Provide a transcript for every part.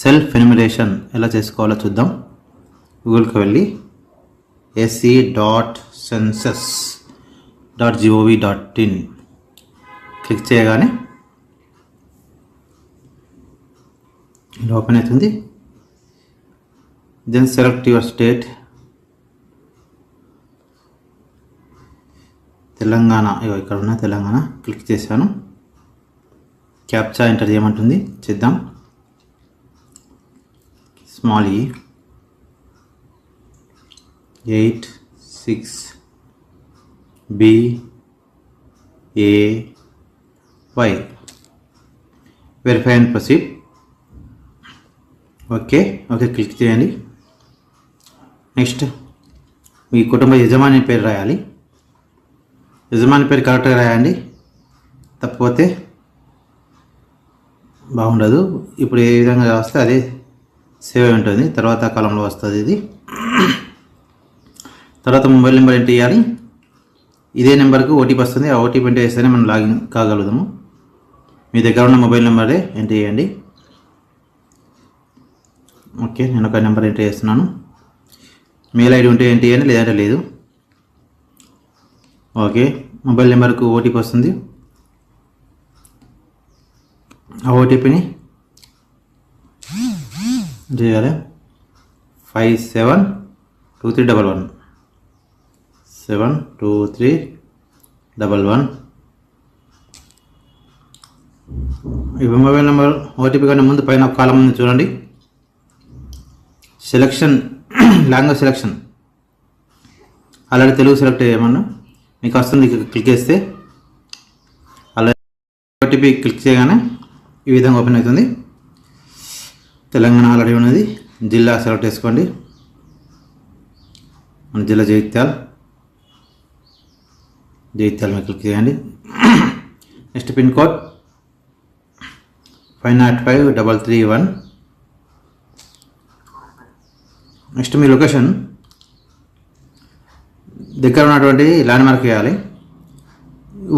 Self enumeration ఎలా చేసుకోవాలో చూద్దాం. గూగుల్కి వెళ్ళి se.census.gov.in క్లిక్ చేయగానే ఇలా ఓపెన్ అవుతుంది. Then select your state. Telangana, ఇక్కడ ఉన్న తెలంగాణ క్లిక్ చేశాను. క్యాప్చా ఎంటర్ చేయమంటుంది, చేద్దాం. Small e 86BAY. Verify and proceed. Okay click చేయండి. నెక్స్ట్ మీ కుటుంబ యజమాని పేరు రాయాలి. యజమాని పేరు కరెక్ట్గా రాయండి, తప్పిపోతే బాగుండదు. ఇప్పుడు ఏ విధంగా రాస్తే అదే సేవ్ ఉంటుంది, తర్వాత కాలంలో వస్తుంది ఇది. తర్వాత మొబైల్ నెంబర్ ఎంటర్ చేయాలి. ఇదే నెంబర్కి ఓటీపీ వస్తుంది. ఆ ఓటీపీ ఎంటర్ చేస్తేనే మనం లాగిన్ కాగలుగుతాము. మీ దగ్గర ఉన్న మొబైల్ నెంబరే ఎంటర్ చేయండి. ఓకే, నేను ఒక నెంబర్ ఎంటర్ చేస్తున్నాను. మెయిల్ ఐడి ఉంటే ఎంటర్ చేయండి, లేదంటే లేదు. ఓకే, మొబైల్ నెంబర్కు ఓటీపీ వస్తుంది. ఆ ఓటీపీని చేయాలి. 572311 72311. ఈ మొబైల్ నెంబర్ ఓటీపీ కన్నా ముందు పైన ఒక కాలం ఉంది చూడండి, selection language selection. Already Telugu select చేయమన్నా మీకు వస్తుంది. క్లిక్ చేస్తే ఆల్రెడీ ఓటీపీ క్లిక్ చేయగానే ఈ విధంగా ఓపెన్ అవుతుంది. తెలంగాణ ఆల్రెడీ ఉన్నది. జిల్లా సెలెక్ట్ చేసుకోండి. మన జిల్లా జగిత్యాల మీద క్లిక్ చేయండి. Next pin code 505331. నెక్స్ట్ మీ లొకేషన్ దగ్గర ఉన్నటువంటి ల్యాండ్ మార్క్ వేయాలి.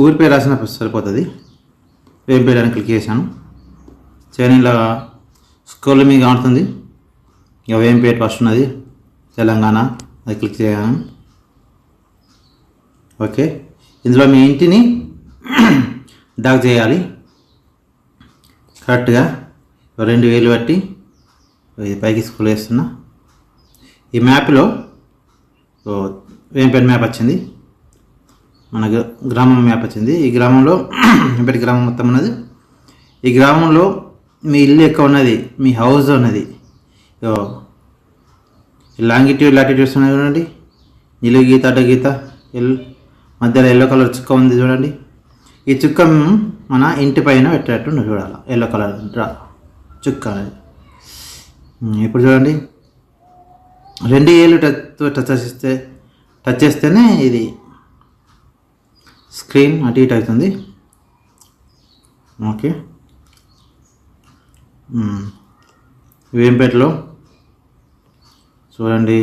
ఊరి పేరు రాసిన సరిపోతుంది. ఏం పేరు అని క్లిక్ చేశాను. చేయని ఇలా స్క్రోల్ మీద కానుతుంది. ఇక ఏం పేరు ఫస్ట్ ఉన్నది తెలంగాణ, అది క్లిక్ చేయగాను. ఓకే, ఇందులో మీ ఇంటిని డాక్ చేయాలి కరెక్ట్గా. 2000 బట్టి పైకి స్క్రోల్ చేస్తున్నా. ఈ మ్యాప్లో వేంపేట మ్యాప్ వచ్చింది, మనకు గ్రామం మ్యాప్ వచ్చింది. ఈ గ్రామంలో వేంపేట గ్రామం మొత్తం ఉన్నది. ఈ గ్రామంలో మీ ఇల్లు ఎక్కడ ఉన్నది, మీ హౌస్ ఉన్నది. లాంగిట్యూడ్ లాటిట్యూడ్స్ ఉన్నాయి చూడండి. నిలువు గీత, అడ్డ గీత, మధ్యలో ఎల్లో కలర్ చుక్క ఉంది చూడండి. ఈ చుక్క మన ఇంటి పైన పెట్టేటట్టు చూడాలి. ఎల్లో కలర్ చుక్క అనేది. ఇప్పుడు చూడండి, 2 ఏళ్ళు టచ్ చేస్తేనే ఇది స్క్రీన్ అటు ఇటు అవుతుంది. ఓకే, వేంపేటలో చూడండి.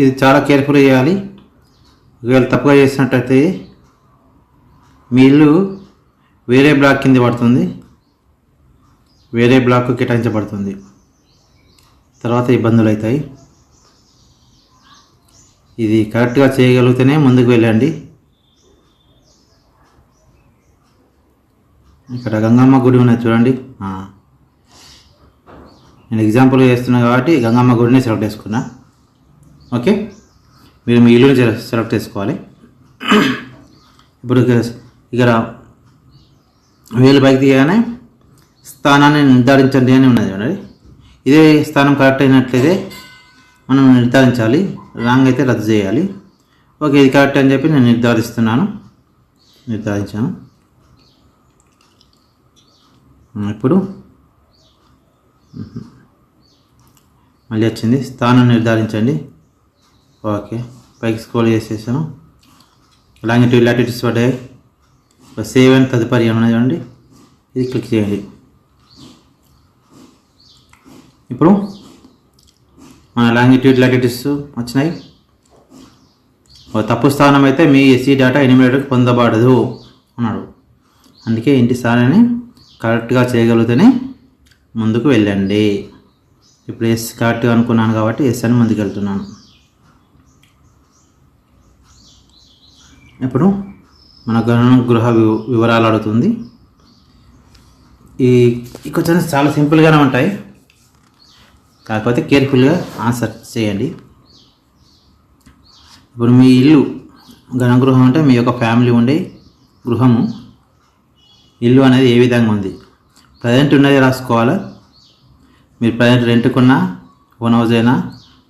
ఇది చాలా కేర్ఫుల్గా చేయాలి. ఒకవేళ తప్పుగా చేసినట్టయితే మీ ఇల్లు వేరే బ్లాక్ కింద పడుతుంది, వేరే బ్లాక్ కేటాయించబడుతుంది. తర్వాత ఇబ్బందులు అవుతాయి. ఇది కరెక్ట్గా చేయగలిగితేనే ముందుకు వెళ్ళండి. ఇక్కడ గంగమ్మ గుడి ఉన్నది చూడండి. నేను ఎగ్జాంపుల్ చేస్తున్నా కాబట్టి గంగమ్మ గుడిని సెలెక్ట్ చేసుకున్నా. ఓకే, మీరు మీ ఇల్లుని సెలెక్ట్ చేసుకోవాలి. ఇప్పుడు ఇక్కడ వేలు పైకి తీయగానే స్థానాన్ని నిర్ధారించండి అని ఉన్నది చూడండి. ఇదే స్థానం కరెక్ట్ అయినట్లయితే మనం నిర్ధారించాలి, రాంగ్ అయితే రద్దు చేయాలి. ఓకే, ఇది కరెక్ట్ అని చెప్పి నేను నిర్ధారించాను. ఇప్పుడు మళ్ళీ వచ్చింది, స్థానం నిర్ధారించండి. ఓకే, పైకి స్క్రోల్ చేసేసాను. లాంగిట్యూడ్ లాటిట్యూడ్స్ పడ్డాయి. సేవ్ అండ్ తదుపరి ఏమన్నా చూడండి, ఇది క్లిక్ చేయండి. ఇప్పుడు మన లాంగిట్యూడ్ లాటిట్యూడ్స్ వచ్చినాయి. తప్పు స్థానం అయితే మీ ఎస్సీ డేటా ఎన్యూమరేటర్కి పొందబడదు అన్నాడు. అందుకే ఇంటి స్థానాన్ని కరెక్ట్గా చేయగలిగితేనే ముందుకు వెళ్ళండి. ఇప్పుడు ఎస్ కరెక్ట్గా అనుకున్నాను కాబట్టి ఎస్ అని ముందుకు వెళ్తున్నాను. ఇప్పుడు మన గృహ వివరాలు అడుగుతుంది. ఈ క్వశ్చన్స్ చాలా సింపుల్గానే ఉంటాయి, కాకపోతే కేర్ఫుల్గా ఆన్సర్ చేయండి. ఇప్పుడు మీ ఇల్లు గృహం అంటే మీ యొక్క ఫ్యామిలీ ఉండే గృహము, ఇల్లు అనేది ఏ విధంగా ఉంది, ప్రజెంట్ ఉన్నది రాసుకోవాలా. మీరు ప్రజెంట్ రెంట్కున్నా, ఓన్ హౌస్ అయినా,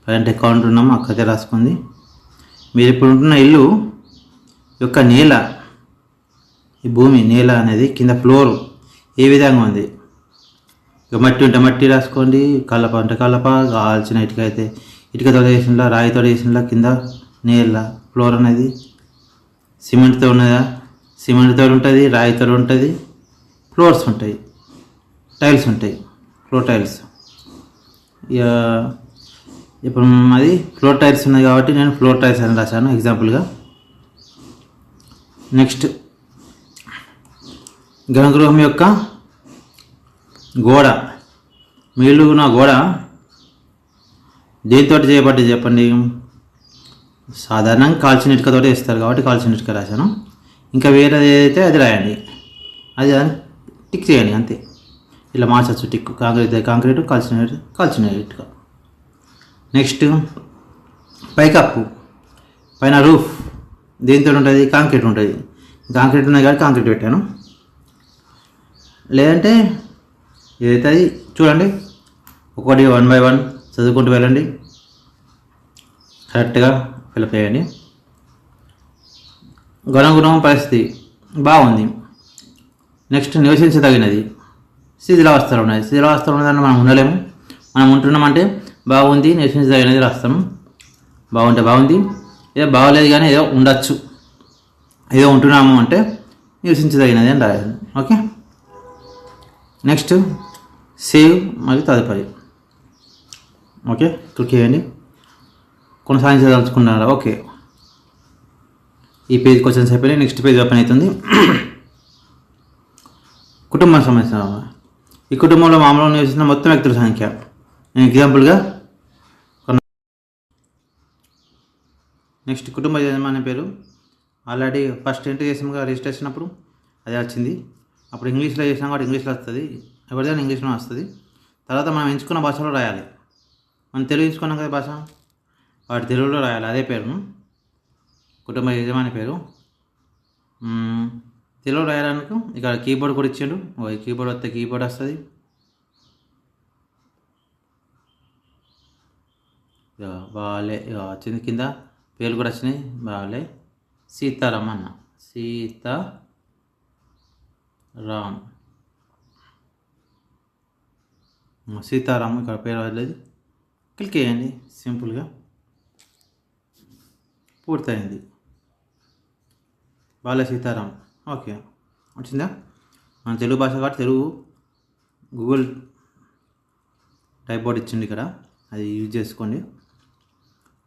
ప్రజెంట్ అకౌంట్ ఉన్నాము అక్కడే రాసుకుంది. మీరు ఇప్పుడు ఉంటున్న ఇల్లు యొక్క నేల, ఈ భూమి నేల అనేది కింద ఫ్లోర్ ఏ విధంగా ఉంది. ఇక మట్టి ఉంటే మట్టి రాసుకోండి, కలప అంటే కలప, కావాల్సిన ఇటుక అయితే ఇటుకతో వేసినలా, రాయితో వేసినలా కింద నేల ఫ్లోర్ అనేది. సిమెంట్తో ఉన్నదా, సిమెంట్తో ఉంటుంది, రాయితో ఉంటుంది, ఫ్లోర్స్ ఉంటాయి, టైల్స్ ఉంటాయి, ఫ్లోర్ టైల్స్. ఇక ఇప్పుడు అది ఫ్లోర్ టైల్స్ ఉన్నాయి కాబట్టి నేను ఫ్లోర్ టైల్స్ అని రాశాను ఎగ్జాంపుల్గా. నెక్స్ట్ గృహం యొక్క గోడ, మీ ఇల్లు ఉన్న గోడ దేనితో చేయబట్టి చెప్పండి. సాధారణంగా కాల్చిన ఇటుకతోటి వేస్తారు కాబట్టి కాల్చిన ఇటుక రాశాను. ఇంకా వేరేది ఏదైతే అది రాయండి, అది టిక్ చేయండి అంతే. ఇలా మార్చచ్చు టిక్. కాంక్రీట్ కాల్చిన ఇటుక. నెక్స్ట్ పైకప్పు, పైన రూఫ్ దేనితో ఉంటుంది, కాంక్రీట్ ఉంటుంది. కాంక్రీట్ ఉన్నాయి కాబట్టి కాంక్రీట్ పెట్టాను. లేదంటే ఏదైతే అది చూడండి, ఒకటి 1 by 1 చదువుకుంటూ వెళ్ళండి, కరెక్ట్గా ఫిల్అప్ చేయండి. గృహం పరిస్థితి బాగుంది. నెక్స్ట్ నివసించదగినది, శిథిలావస్థలో ఉన్నది. శిథిలావస్థలో ఉన్నదాన్ని మనం ఉండలేము. మనం ఉంటున్నామంటే బాగుంది, నివసించదగినది రాస్తాము. బాగుంటే బాగుంది, ఏదో బాగలేదు కానీ ఏదో ఉండొచ్చు, ఏదో ఉంటున్నాము అంటే నివసించదగినది అని రాయాలి. ఓకే. నెక్స్ట్ సేవ్ మరియు తదుపరి. ఓకే, క్లిక్ చేయండి. కొనసాగించదలుచుకున్నారా? ఓకే, ఈ పేజ్ క్వశ్చన్స్ అయిపోయినాయి. నెక్స్ట్ పేజ్ ఓపెన్ అవుతుంది. కుటుంబం సంబంధించిన, ఈ కుటుంబంలో మామూలుగా నివసిస్తున్న మొత్తం వ్యక్తుల సంఖ్య. నేను ఎగ్జాంపుల్గా నెక్స్ట్ కుటుంబ యజమాని పేరు ఆల్రెడీ ఫస్ట్ ఎంట్రీ చేసాముగా రిజిస్ట్రేషన్ అప్పుడు, అదే వచ్చింది. అప్పుడు ఇంగ్లీష్లో చేసినాం కాబట్టి ఇంగ్లీష్లో వస్తుంది, ఎవరిదైనా ఇంగ్లీష్లో వస్తుంది. తర్వాత మనం ఎంచుకున్న భాషలో రాయాలి. మనం తెలుగు ఎంచుకున్నాం కదా భాష, వాటి తెలుగులో రాయాలి అదే పేరును, కుటుంబ యజమాని పేరు. తెలుగు రాయడానికి ఇక్కడ కీబోర్డ్ కూడా ఇచ్చాడు. కీబోర్డ్ వస్తే కీబోర్డ్ వస్తుంది. బాలే వచ్చింది, కింద పేర్లు కూడా వచ్చినాయి. బాలే సీతారాం అన్న, సీతారాం ఇక్కడ పేరు వదిలేదు. క్లిక్ చేయండి, సింపుల్గా పూర్తయింది. బాలే సీతారాం. ఓకే, వచ్చిందా? మన తెలుగు భాష కాబట్టి తెలుగు గూగుల్ టైప్ బోర్డ్ ఇచ్చింది ఇక్కడ, అది యూజ్ చేసుకోండి.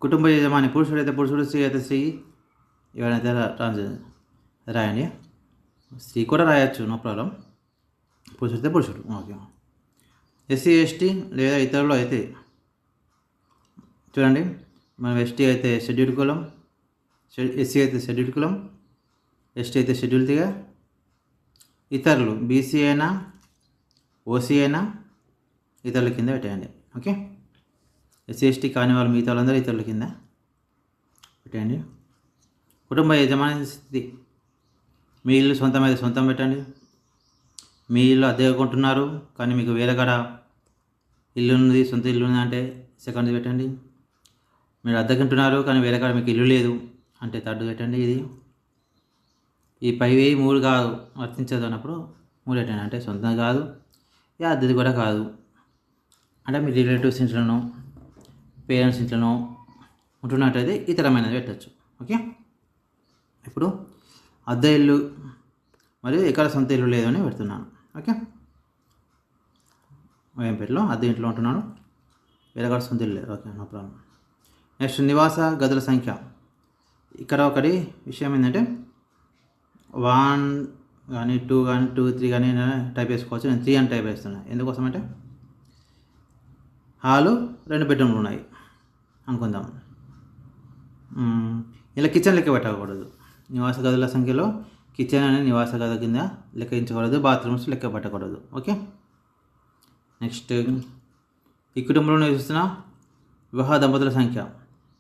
కుటుంబ యజమాని పురుషుడు అయితే పురుషుడు, స్త్రీ అయితే స్త్రీ, ఎవరైతే రాయండి. స్త్రీ కూడా రాయొచ్చు, నో ప్రాబ్లం. పురుషుడు అయితే పురుషుడు. ఓకే. ఎస్సీ ఎస్టీ లేదా ఇతరులు అయితే చూడండి, మనం ఎస్టీ అయితే షెడ్యూల్డ్ కులం, ఎస్సీ అయితే షెడ్యూల్డ్ కులం, ఎస్టీ అయితే షెడ్యూల్ తీగా, ఇతరులు బీసీ అయినా ఓసీ అయినా ఇతరుల కింద పెట్టేయండి. ఓకే. ఎస్సీ ఎస్టీ కాని వాళ్ళు మిగతా వాళ్ళందరూ ఇతరుల కింద పెట్టండి. కుటుంబ యజమాని స్థితి, మీ ఇల్లు సొంతం అయితే సొంతం పెట్టండి. మీ ఇల్లు అద్దెకు కొంటున్నారు కానీ మీకు వేరే కాడ ఇల్లు ఉంది, సొంత ఇల్లు ఉంది అంటే సెకండ్ పెట్టండి. మీరు అద్దెకుంటున్నారు కానీ వేరే కాడ మీకు ఇల్లు లేదు అంటే థర్డ్ పెట్టండి. ఇది ఈ పైవి 3 కాదు, వర్తించదు అన్నప్పుడు 3 పెట్టండి. అంటే సొంతం కాదు, అద్దెది కూడా కాదు అంటే మీ రిలేటివ్స్ ఇంట్లోనో పేరెంట్స్ ఇంట్లోనో ఉంటున్నట్టయితే ఇతరమైనది పెట్టచ్చు. ఓకే. ఇప్పుడు అద్దె ఇల్లు మరియు ఎక్కడ సొంత ఇల్లు లేదని పెడుతున్నాను. ఓకే, వేంపేటలో అద్దె ఇంట్లో ఉంటున్నాను. వేరే కార్డ్స్ తెలియదు. Okay, no problem. నెక్స్ట్ నివాస గదుల సంఖ్య. ఇక్కడ ఒకటి విషయం ఏంటంటే 1 కానీ 2 కానీ 2, 3 కానీ టైప్ వేసుకోవచ్చు. నేను 3 అని టైప్ వేస్తున్నాను. ఎందుకోసం అంటే హాలు 2 బెడ్రూమ్లు ఉన్నాయి అనుకుందాం. ఇలా కిచెన్ లెక్క పెట్టకూడదు. నివాస గదుల సంఖ్యలో కిచెన్ అనే నివాస గది కింద లెక్కించకూడదు, బాత్రూమ్స్ లెక్క పెట్టకూడదు. ఓకే. నెక్స్ట్ ఈ కుటుంబంలో నివసిస్తున్న వివాహ దంపతుల సంఖ్య.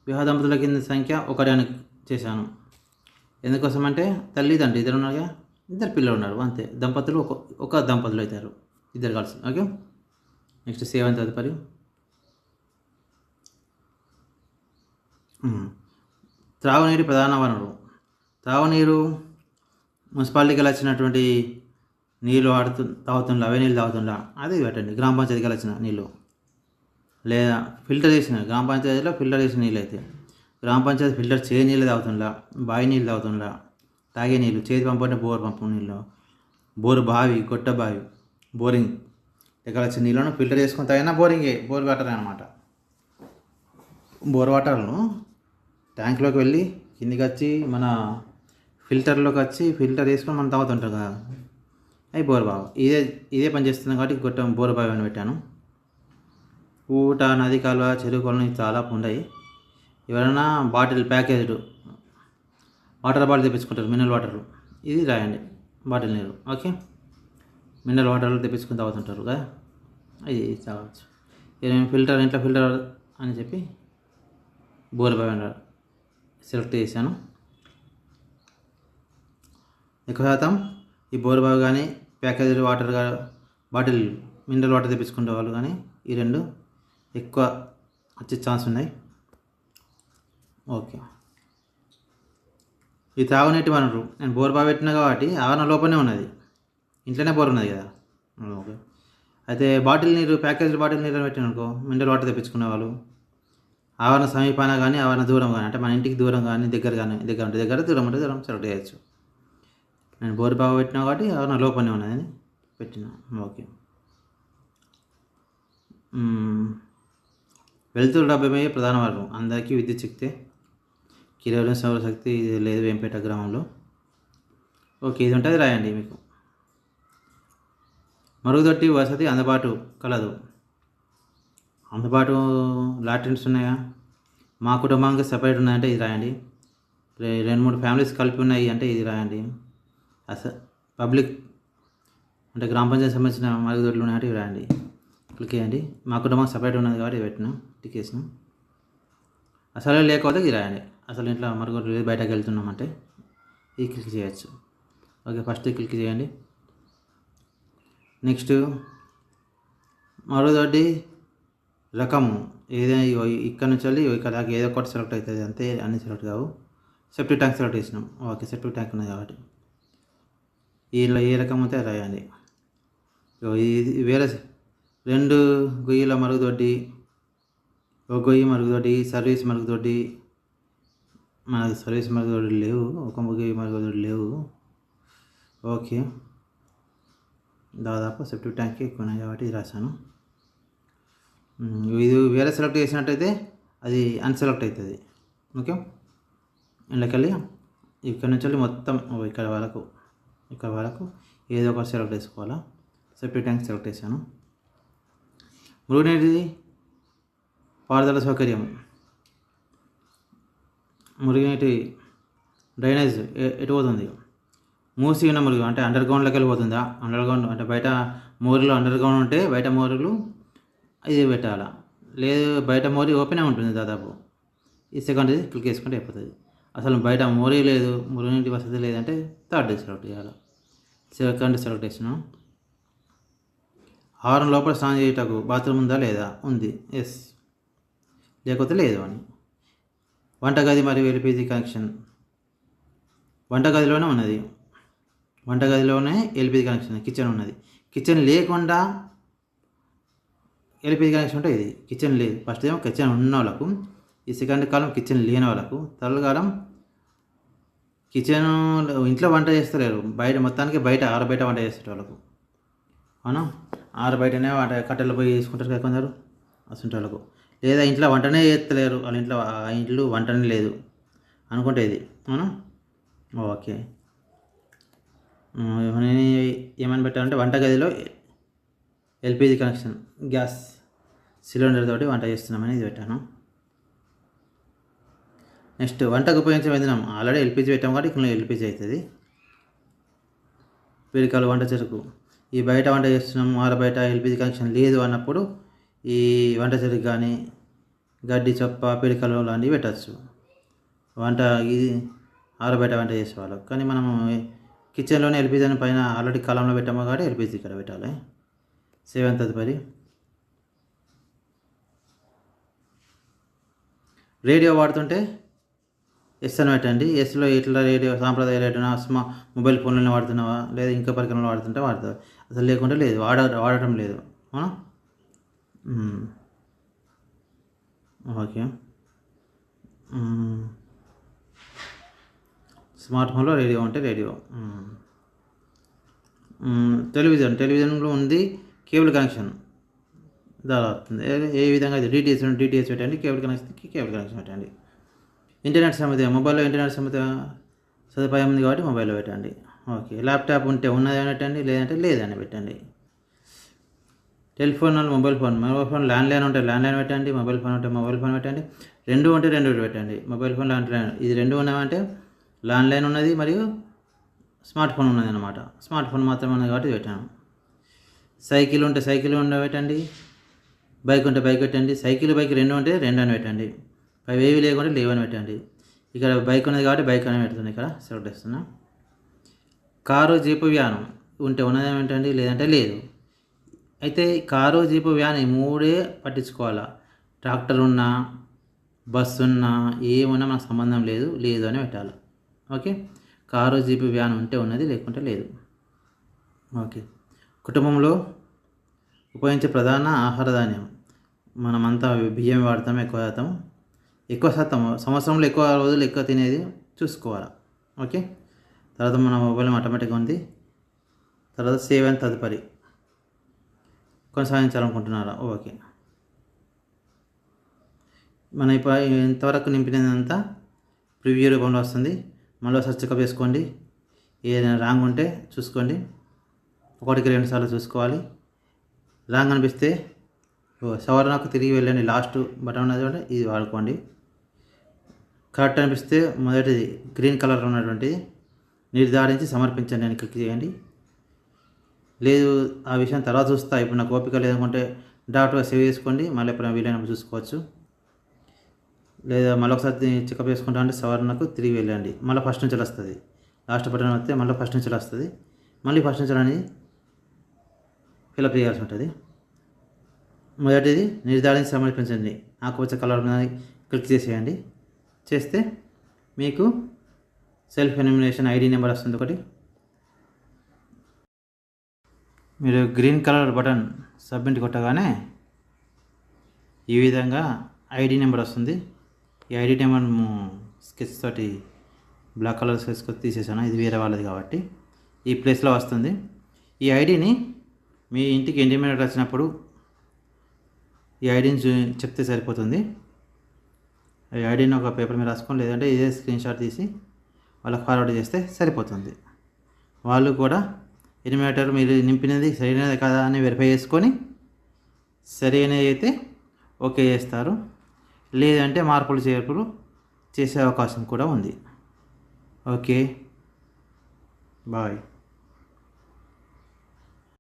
వివాహ దంపతుల కింద సంఖ్య 1 అని చేశాను. ఎందుకోసం అంటే తల్లి తండ్రి ఇద్దరు ఉన్నారుగా, 2 పిల్లలు ఉన్నారు అంతే. దంపతులు ఒక దంపతులు అవుతారు, 2 కలిసి. ఓకే. నెక్స్ట్ 7 తదుపరి త్రాగునీరు ప్రధాన వనరు. త్రాగునీరు మున్సిపాలిటీకి వచ్చినటువంటి నీళ్ళు తాగుతుండా, అవే నీళ్ళు తాగుతుండా అది పెట్టండి. గ్రామ పంచాయతీకి వచ్చిన నీళ్ళు లేదా ఫిల్టర్ చేసిన, గ్రామ పంచాయతీలో ఫిల్టర్ చేసిన నీళ్ళు అయితే గ్రామ పంచాయతీ ఫిల్టర్ చేయ నీళ్ళు తాగుతుండా, బావి నీళ్ళు తాగుతుండా, తాగే నీళ్ళు, చేతి పంపు అంటే బోర్ పంపు నీళ్ళు, బోరు బావి, గొట్ట బావి, బోరింగ్ దగ్గర వచ్చిన నీళ్ళను ఫిల్టర్ చేసుకొని తాగినా బోర్ వాటర్ అనమాట. బోర్ వాటర్ను ట్యాంక్లోకి వెళ్ళి కిందికి వచ్చి మన ఫిల్టర్లోకి వచ్చి ఫిల్టర్ చేసుకొని మనం తాగుతుంటాం కదా, అవి బోర్ బావి. ఇదే పని చేస్తున్నాం కాబట్టి బోర్ బావి అని పెట్టాను. ఊట, నది కాలువ, చెరువు కొలను చాలా ఉన్నాయి. ఎవరైనా బాటిల్ ప్యాకేజ్డ్ వాటర్ బాటిల్ తెప్పించుకుంటారు, మినరల్ వాటర్, ఇది రాయండి బాటిల్ నీరు. ఓకే. మినరల్ వాటర్లు తెప్పించుకుని తాగుతుంటారు కదా, ఇది తాగవచ్చు. నేను ఇంట్లో ఫిల్టర్ అని చెప్పి బోర్ బావి సెలెక్ట్ చేశాను. ఎక్కువ శాతం ఈ బోర్ బావి కానీ packaged water bottle mineral water తెప్పించుకునే వాళ్ళు కానీ ఈ 2 ఎక్కువ వచ్చే ఛాన్స్ ఉన్నాయి. ఓకే. ఈ తాగునీటి వనరు నేను బోర్ బావి పెట్టినా కాబట్టి ఆవరణ లోపలనే ఉన్నది, ఇంట్లోనే బోర్ ఉన్నది కదా. ఓకే. అయితే బాటిల్ నీరు, ప్యాకేజ్డ్ బాటిల్ నీరు పెట్టిననుకో, మినరల్ వాటర్ తెప్పించుకునే వాళ్ళు ఆవరణ సమీపాన కానీ ఆవరణ దూరం కానీ, అంటే మన ఇంటికి దూరం కానీ దగ్గర దూరం అంటే దూరం సెలెక్ట్ చేయొచ్చు. నేను బోర్ బావి పెట్టినా కాబట్టి ఆవరణ లోపలనే ఉన్నదని పెట్టిన. ఓకే. వెలుతురు లభ్యమయ్యే ప్రధాన వనరు. అందరికీ విద్యుత్ శక్తి, కిలోలు సౌరశక్తి ఇది లేదు వేంపేట గ్రామంలో. ఓకే, ఇది ఉంటుంది రాయండి. మీకు మరుగుదొడ్డి వసతి అందుబాటు కలదు. అందుబాటు లాట్రిన్స్ ఉన్నాయా? మా కుటుంబానికి సపరేట్ ఉన్నాయంటే ఇది రాయండి. 2-3 ఫ్యామిలీస్ కలిపి ఉన్నాయి అంటే ఇది రాయండి. పబ్లిక్ అంటే గ్రామ పంచాయతీ సంబంధించిన మరుగుదొడ్లు ఉన్నాయంటే ఇవి రాయండి. క్లిక్ చేయండి. మా కుటుంబం సపరేట్ ఉన్నది కాబట్టి ఇది పెట్టినా, టిక్ చేసిన. అసలు లేకపోతే ఇది రాయండి. అసలు ఇంట్లో మరుగుదొడ్లు బయటకు వెళ్తున్నామంటే ఇది క్లిక్ చేయొచ్చు. ఓకే, ఫస్ట్ క్లిక్ చేయండి. నెక్స్ట్ మరుగుదొడ్డి రకము ఏదైనా ఇక్కడ నుంచి వెళ్ళి ఇక్కడ దాకా ఏదో ఒకటి సెలెక్ట్ అవుతుంది అంతే, అన్నీ సెలెక్ట్ కావు. సెప్టిక్ ట్యాంక్ సెలెక్ట్ చేసినాం. ఓకే, సెప్టిక్ ట్యాంక్ ఉన్నది కాబట్టి ఇలా ఏ రకం అయితే రాయండి. ఇది వేరే 2 గొయ్యిల మరుగుదొడ్డి, ఒక గొయ్యి మరుగుదొడ్డి, సర్వీస్ మరుగుదొడ్డి. మనకు సర్వీస్ మరుగుదొడ్డి లేవు, ఒక గొయ్యి మరుగుదొడ్డి లేవు. ఓకే, దాదాపు సెప్టిక్ ట్యాంక్ ఎక్కువ ఉన్నాయి కాబట్టి ఇది రాశాను. ఇది వేరే సెలెక్ట్ చేసినట్టయితే అది అన్సెలెక్ట్ అవుతుంది. ఓకే, ఇందులోకెళ్ళి ఇక్కడ నుంచి వెళ్ళి మొత్తం ఇక్కడ వరకు ఏదో ఒకటి సెలెక్ట్ చేసుకోవాలా. సెప్టిక్ ట్యాంక్ సెలెక్ట్ చేశాను. మురుగునీటి పారుదల సౌకర్యం, మురుగునీటి డ్రైనేజ్ ఎటు పోతుంది? మూసి ఉన్న మురుగు అంటే అండర్ గ్రౌండ్లోకి వెళ్ళిపోతుందా? అండర్ గ్రౌండ్ అంటే బయట మోరీలో అండర్ గ్రౌండ్ ఉంటే బయట మోరీలు ఇది పెట్టాలా, లేదు బయట మోరీ ఓపెనే ఉంటుంది దాదాపు. ఈ సెకండ్ క్లిక్ చేసుకుంటే అయిపోతుంది. అసలు బయట మోరీ లేదు, మురుగునీటి వసతి లేదంటే థర్డ్ సెలెక్ట్ చేయాలి. సెకండ్ సెలెక్ట్ చేసినాం. ఆవరణ లోపల స్నానం చేయటకు బాత్రూమ్ ఉందా లేదా? ఉంది, ఎస్. లేకపోతే లేదు అని. వంటగది మరియు ఎల్పిజి కనెక్షన్ వంటగదిలోనే ఉన్నది. వంటగదిలోనే ఎల్పిజి కనెక్షన్, కిచెన్ ఉన్నది. కిచెన్ లేకుండా ఎల్పిజి కనెక్షన్ ఉంటే ఇది. కిచెన్ లేదు, ఫస్ట్ ఏమో కిచెన్ ఉన్న వాళ్ళకు, ఈ సెకండ్ కాలం కిచెన్ లేని వాళ్ళకు, థర్డ్ కాలం కిచెన్ ఇంట్లో వంట చేస్తలేరు, బయట మొత్తానికి బయట వంట చేస్తారు వాళ్ళకు. అవునా, బయటనే వంట కట్టెలు పోయి తీసుకుంటారు కదా కొందరు, అసలు వాళ్ళకు. లేదా ఇంట్లో వంటనే చేస్తలేరు, వాళ్ళ ఇంట్లో ఆ ఇంట్లో వంటనే లేదు అనుకుంటే ఇది అవునా. ఓకే, నేను ఏమని పెట్టాలంటే వంటగదిలో ఎల్పిజి కనెక్షన్, గ్యాస్ సిలిండర్ తోటి వంట చేస్తున్నామని ఇది పెట్టాను. నెక్స్ట్ వంటకు ఉపయోగించే ఇంధనం ఆల్రెడీ ఎల్పిజి పెట్టాము కాబట్టి ఇక్కడ ఎల్పిజి అవుతుంది. పిరికలు, వంట చెరుకు, ఈ బయట వంట చేస్తున్నాము వాళ్ళ బయట ఎల్పిజి కనెక్షన్ లేదు అన్నప్పుడు ఈ వంట చెరుకు కానీ గడ్డి చొప్ప పిరికలు లాంటివి పెట్టచ్చు వంట ఇది ఆరు బయట వంట చేసేవాళ్ళు. కానీ మనము కిచెన్లోనే ఎల్పిజి అని పైన ఆల్రెడీ కాలంలో పెట్టాము కాబట్టి ఎల్పిజి ఇక్కడ పెట్టాలి. సెవెన్ తదుపరి రేడియో వాడుతుంటే ఎస్ అని పెట్టండి. ఎస్లో ఇట్లా రేడియో సాంప్రదాయ రేడియో మొబైల్ ఫోన్లోనే వాడుతున్నావా లేదా ఇంకా పరికరంలో వాడుతుంటే వాడుతుంది, అసలు లేకుంటే లేదు, వాడటం లేదు. ఓకే, స్మార్ట్ ఫోన్లో రేడియో ఉంటే రేడియో. టెలివిజన్లో ఉంది కేబుల్ కనెక్షన్ దాని వస్తుంది. ఏ విధంగా అయితే డిటిహెచ్ పెట్టండి, కేబుల్ కనెక్షన్ పెట్టండి. ఇంటర్నెట్ మొబైల్లో ఇంటర్నెట్ సదుపాయం ఉంది కాబట్టి మొబైల్లో పెట్టండి. ఓకే, ల్యాప్టాప్ ఉంటే ఉన్నదని పెట్టండి, లేదంటే లేదని పెట్టండి. టెలిఫోన్ మొబైల్ ఫోన్ ల్యాండ్లైన్ ఉంటే ల్యాండ్లైన్ పెట్టండి, మొబైల్ ఫోన్ ఉంటే మొబైల్ ఫోన్ పెట్టండి. రెండు ఉంటే రెండు పెట్టండి, మొబైల్ ఫోన్ ల్యాండ్లైన్. ఇది రెండు ఉన్నామంటే ల్యాండ్లైన్ ఉన్నది మరియు స్మార్ట్ ఫోన్ ఉన్నది అనమాట. స్మార్ట్ ఫోన్ మాత్రమే ఉన్నది కాబట్టి పెట్టాను. సైకిల్ ఉంటే సైకిల్ పెట్టండి, బైక్ ఉంటే బైక్ పెట్టండి. బైక్ రెండు ఉంటే రెండు అని పెట్టండి, అవి ఏవి లేకుంటే లేవని పెట్టండి. ఇక్కడ బైక్ ఉన్నది కాబట్టి బైక్ అని పెడుతుంది, ఇక్కడ సెలెక్ట్ చేస్తున్నా. కారు, జీపు, వ్యాన్ ఉంటే ఉన్నదేమి పెట్టండి, లేదంటే లేదు. అయితే కారు, జీపు, వ్యాన్ ఈ మూడే పట్టించుకోవాలా. ట్రాక్టర్ ఉన్నా బస్సు ఉన్నా ఏమున్నా మనకు సంబంధం లేదు, లేదు అని పెట్టాలి. ఓకే, కారు, జీపు, వ్యాన్ ఉంటే ఉన్నది, లేకుంటే లేదు. ఓకే, కుటుంబంలో ఉపయోగించే ప్రధాన ఆహార ధాన్యం మనమంతా బియ్యం వాడతాం, ఎక్కువ శాతం సంవత్సరంలో ఎక్కువ రోజులు ఎక్కువ తినేది చూసుకోవాలి. ఓకే, తర్వాత మన మొబైల్ ఆటోమేటిక్గా ఉంది. తర్వాత సేవ్ అని తదుపరి కొనసాగించాలనుకుంటున్నారా? ఓకే, మన ఇప్పుడు ఇంతవరకు నింపినదంతా ప్రివ్యూ రూపంలో వస్తుంది. మళ్ళీ ఒకసారి చెకప్ చేసుకోండి, ఏదైనా రాంగ్ ఉంటే చూసుకోండి. 1-2 సార్లు చూసుకోవాలి. రాంగ్ అనిపిస్తే సవరణకు తిరిగి వెళ్ళండి, లాస్ట్ బటన్ ఉన్నది ఇది వాడుకోండి. కరెక్ట్ అనిపిస్తే మొదటిది గ్రీన్ కలర్ ఉన్నటువంటిది నిర్ధారించి సమర్పించండి అని క్లిక్ చేయండి. లేదు ఆ విషయం తర్వాత చూస్తా, ఇప్పుడు నాకు ఓపిక లేదనుకుంటే డాక్టర్గా సేవ్ చేసుకోండి, మళ్ళీ ఎప్పుడైనా వీలైనప్పుడు చూసుకోవచ్చు. లేదా మళ్ళీ ఒకసారి చెకప్ చేసుకుంటా అంటే సవరణకు తిరిగి వెళ్ళండి, మళ్ళీ ఫస్ట్ నుంచి వస్తుంది. లాస్ట్ బటన్ వస్తే మళ్ళీ ఫస్ట్ నుంచి వస్తుంది, మళ్ళీ ఫస్ట్ నుంచి అని ఫిలప్ చేయాల్సి ఉంటుంది. మొదటిది నిర్ధారించి సమర్పించండి, ఆకుపచ్చ కలర్ మీద క్లిక్ చేసేయండి. చేస్తే మీకు సెల్ఫ్ ఎన్యూమరేషన్ ఐడి నెంబర్ వస్తుంది ఒకటి. మీరు గ్రీన్ కలర్ బటన్ సబ్మిట్ కొట్టగానే ఈ విధంగా ఐడి నెంబర్ వస్తుంది. ఈ ఐడి నెంబర్ స్కెచ్ తోటి బ్లాక్ కలర్ స్కెచ్ తీసేసాను, ఇది వేరే వాళ్ళది కాబట్టి ఈ ప్లేస్లో వస్తుంది. ఈ ఐడిని మీ ఇంటికి ఇంటిమేట్ వచ్చినప్పుడు ఈ ఐడిని చెప్తే సరిపోతుంది. ఈ ఐడిని ఒక పేపర్ మీద రాసుకోండి, లేదంటే ఇదే స్క్రీన్ షాట్ తీసి వాళ్ళకి ఫార్వర్డ్ చేస్తే సరిపోతుంది. వాళ్ళు కూడా ఎనిమేటర్ మీరు నింపినది సరైనది కదా అని వెరిఫై చేసుకొని సరైనది అయితే ఓకే చేస్తారు, లేదంటే మార్పులు చేర్పులు చేసే అవకాశం కూడా ఉంది. Okay, bye.